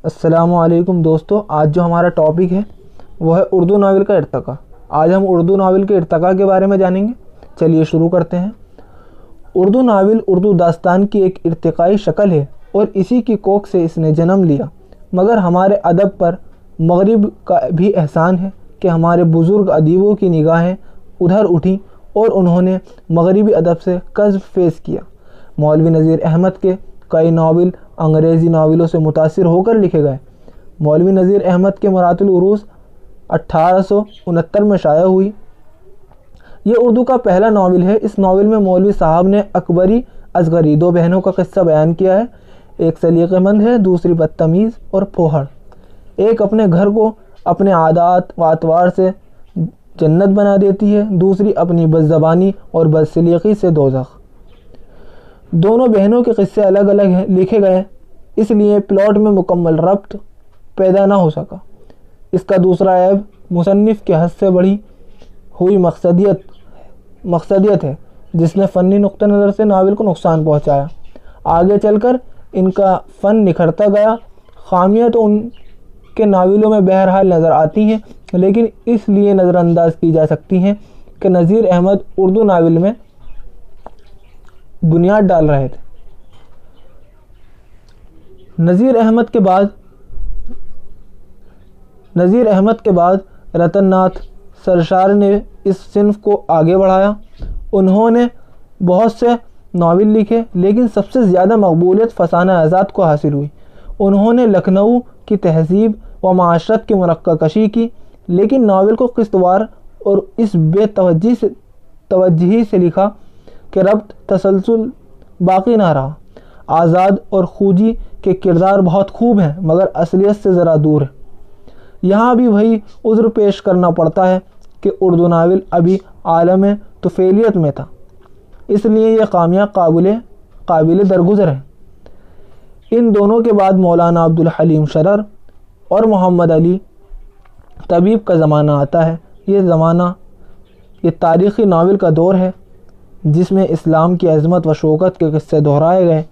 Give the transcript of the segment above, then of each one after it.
السلام علیکم دوستو، آج جو ہمارا ٹاپک ہے وہ ہے اردو ناول کا ارتقاء۔ آج ہم اردو ناول کے ارتقاء کے بارے میں جانیں گے۔ چلیے شروع کرتے ہیں۔ اردو ناول اردو داستان کی ایک ارتقائی شکل ہے اور اسی کی کوکھ سے اس نے جنم لیا، مگر ہمارے ادب پر مغرب کا بھی احسان ہے کہ ہمارے بزرگ ادیبوں کی نگاہیں ادھر اٹھیں اور انہوں نے مغربی ادب سے قذف فیض کیا۔ مولوی نذیر احمد کے کئی ناول انگریزی ناولوں سے متاثر ہو کر لکھے گئے۔ مولوی نذیر احمد کے مرات العروض 1869 میں شائع ہوئی۔ یہ اردو کا پہلا ناول ہے۔ اس ناول میں مولوی صاحب نے اکبری اصغری دو بہنوں کا قصہ بیان کیا ہے۔ ایک سلیقہ مند ہے، دوسری بدتمیز اور پھوہڑ۔ ایک اپنے گھر کو اپنے عادات و اطوار سے جنت بنا دیتی ہے، دوسری اپنی بد زبانی اور بد سلیقی سے دوزخ۔ دونوں بہنوں کے قصے الگ الگ لکھے گئے، اس لیے پلاٹ میں مکمل ربط پیدا نہ ہو سکا۔ اس کا دوسرا عیب مصنف کے حد سے بڑھی ہوئی مقصدیت ہے، جس نے فنی نقطہ نظر سے ناول کو نقصان پہنچایا۔ آگے چل کر ان کا فن نکھرتا گیا۔ خامیاں تو ان کے ناولوں میں بہرحال نظر آتی ہیں، لیکن اس لیے نظر انداز کی جا سکتی ہیں کہ نذیر احمد اردو ناول میں بنیاد ڈال رہے تھے۔ نذیر احمد کے بعد رتن ناتھ سرشار نے اس صنف کو آگے بڑھایا۔ انہوں نے بہت سے ناول لکھے، لیکن سب سے زیادہ مقبولیت فسانہ آزاد کو حاصل ہوئی۔ انہوں نے لکھنؤ کی تہذیب و معاشرت کی مرقع کشی کی، لیکن ناول کو قسط وار اور اس بے توجہی سے لکھا کہ ربط تسلسل باقی نہ رہا۔ آزاد اور خوجی کے کردار بہت خوب ہیں، مگر اصلیت سے ذرا دور ہے۔ یہاں بھی وہی عذر پیش کرنا پڑتا ہے کہ اردو ناول ابھی عالم طفیلیت میں تھا، اس لیے یہ خامیاں قابل درگزر ہیں۔ ان دونوں کے بعد مولانا عبدالحلیم شرر اور محمد علی طبیب کا زمانہ آتا ہے۔ یہ تاریخی ناول کا دور ہے جس میں اسلام کی عظمت و شوکت کے قصے دہرائے گئے۔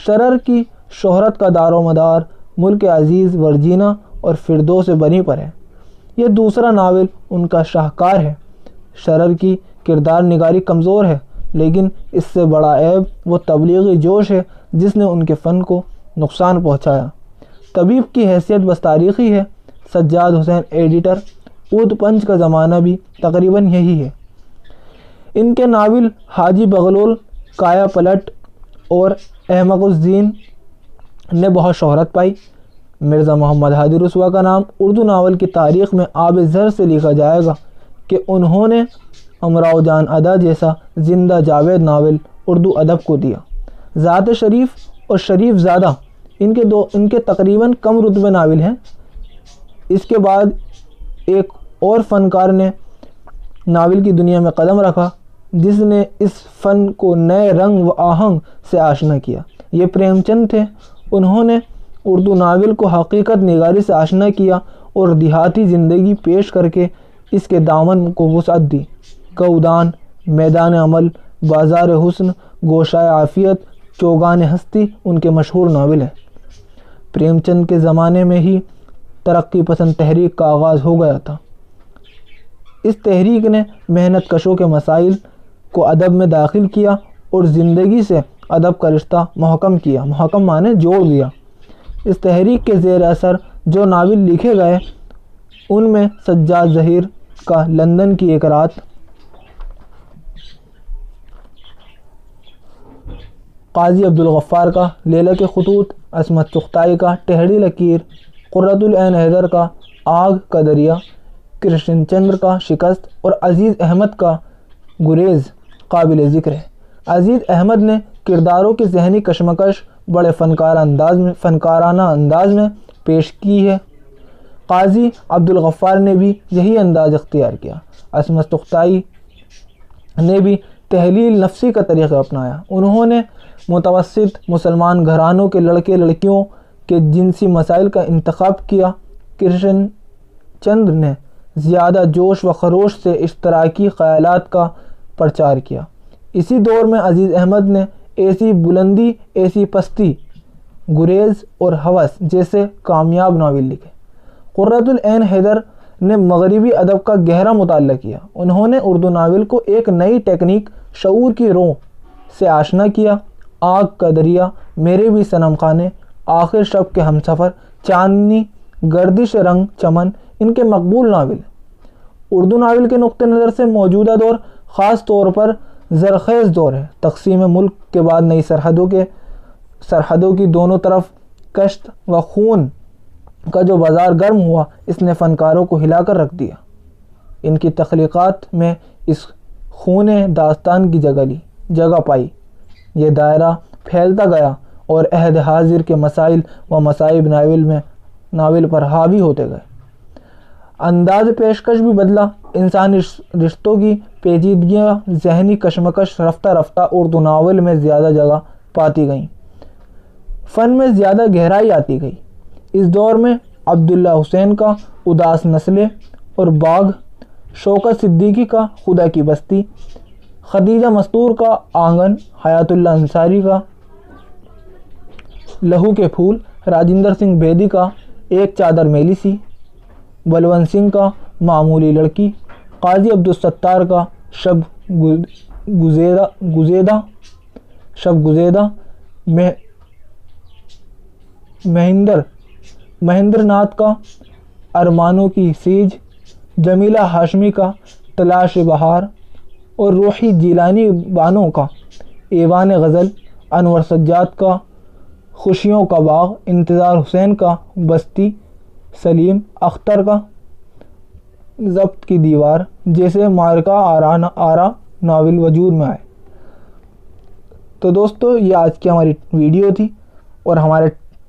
شرر کی شہرت کا دار و مدار ملک عزیز ورجینا اور فردوس بنی پر ہے۔ یہ دوسرا ناول ان کا شاہکار ہے۔ شرر کی کردار نگاری کمزور ہے، لیکن اس سے بڑا عیب وہ تبلیغی جوش ہے جس نے ان کے فن کو نقصان پہنچایا۔ طبیب کی حیثیت بس تاریخی ہے۔ سجاد حسین ایڈیٹر اود پنج کا زمانہ بھی تقریباً یہی ہے۔ ان کے ناول حاجی بغلول، کایا پلٹ اور احمق الدین نے بہت شہرت پائی۔ مرزا محمد ہادی رسوا کا نام اردو ناول کی تاریخ میں آب زر سے لکھا جائے گا کہ انہوں نے امراؤ جان ادا جیسا زندہ جاوید ناول اردو ادب کو دیا۔ ذات شریف اور شریف زادہ ان کے تقریباً کم رتبے ناول ہیں۔ اس کے بعد ایک اور فنکار نے ناول کی دنیا میں قدم رکھا جس نے اس فن کو نئے رنگ و آہنگ سے آشنا کیا۔ یہ پریم چند تھے۔ انہوں نے اردو ناول کو حقیقت نگاری سے آشنا کیا اور دیہاتی زندگی پیش کر کے اس کے دامن کو وسعت دی۔ گودان، میدان عمل، بازار حسن، گوشائے عافیت، چوگان ہستی ان کے مشہور ناول ہیں۔ پریم چند کے زمانے میں ہی ترقی پسند تحریک کا آغاز ہو گیا تھا۔ اس تحریک نے محنت کشوں کے مسائل کو ادب میں داخل کیا اور زندگی سے ادب کا رشتہ محکم کیا۔ محکم معنی جوڑ دیا۔ اس تحریک کے زیر اثر جو ناول لکھے گئے ان میں سجاد ظہیر کا لندن کی ایک رات، قاضی عبدالغفار کا لیلہ کے خطوط، عصمت چغتائی کا ٹیڑھی لکیر، قرۃ العین حیدر کا آگ کا دریا، کرشن چندر کا شکست اور عزیز احمد کا گریز قابل ذکر ہے۔ عزیز احمد نے کرداروں کی ذہنی کشمکش بڑے فنکارانہ انداز میں پیش کی ہے۔ قاضی عبدالغفار نے بھی یہی انداز اختیار کیا۔ عصمت چغتائی نے بھی تحلیل نفسی کا طریقہ اپنایا۔ انہوں نے متوسط مسلمان گھرانوں کے لڑکے لڑکیوں کے جنسی مسائل کا انتخاب کیا۔ کرشن چندر نے زیادہ جوش و خروش سے اشتراکی خیالات کا پرچار کیا۔ اسی دور میں عزیز احمد نے ایسی بلندی ایسی پستی گریز اور ہوس جیسے کامیاب ناول لکھے۔ قرۃ العین حیدر نے مغربی ادب کا گہرا مطالعہ کیا۔ انہوں نے اردو ناول کو ایک نئی ٹیکنیک شعور کی روح سے آشنا کیا۔ آگ کا دریا، میرے بھی صنم خانے، آخر شب کے ہمسفر، چاندنی، گردش رنگ چمن ان کے مقبول ناول ہیں۔ اردو ناول کے نقطہ نظر سے موجودہ دور خاص طور پر زرخیز دور ہے۔ تقسیم ملک کے بعد نئی سرحدوں کی دونوں طرف کشت و خون کا جو بازار گرم ہوا، اس نے فنکاروں کو ہلا کر رکھ دیا۔ ان کی تخلیقات میں اس خون داستان کی جگہ پائی۔ یہ دائرہ پھیلتا گیا اور عہد حاضر کے مسائل و مصائب ناول پر حاوی ہوتے گئے۔ انداز پیشکش بھی بدلا۔ انسانی رشتوں کی پیچیدگیاں، ذہنی کشمکش رفتہ رفتہ اردو ناول میں زیادہ جگہ پاتی گئیں۔ فن میں زیادہ گہرائی آتی گئی۔ اس دور میں عبداللہ حسین کا اداس نسلیں اور باغ، شوکت صدیقی کا خدا کی بستی، خدیجہ مستور کا آنگن، حیات اللہ انصاری کا لہو کے پھول، راجندر سنگھ بیدی کا ایک چادر میلی سی، بلونت سنگھ کا معمولی لڑکی، قاضی عبدالستار کا شب گزیدہ، مہندر ناتھ کا ارمانوں کی سیج، جمیلہ ہاشمی کا تلاش بہار اور روحی جیلانی بانو کا ایوان غزل، انور سجاد کا خوشیوں کا باغ، انتظار حسین کا بستی، سلیم اختر کا ضبط کی دیوار جیسے معرکہ آرا ناول وجود میں آئے۔ تو دوستو، یہ آج کی ہماری ویڈیو تھی اور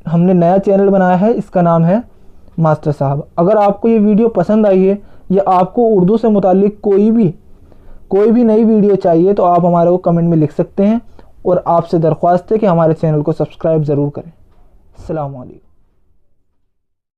ہم نے نیا چینل بنایا ہے، اس کا نام ہے ماسٹر صاحب۔ اگر آپ کو یہ ویڈیو پسند آئی ہے یا آپ کو اردو سے متعلق کوئی بھی نئی ویڈیو چاہیے تو آپ ہمارے کو کمنٹ میں لکھ سکتے ہیں، اور آپ سے درخواست ہے کہ ہمارے چینل کو سبسکرائب ضرور کریں۔ السلام علیکم۔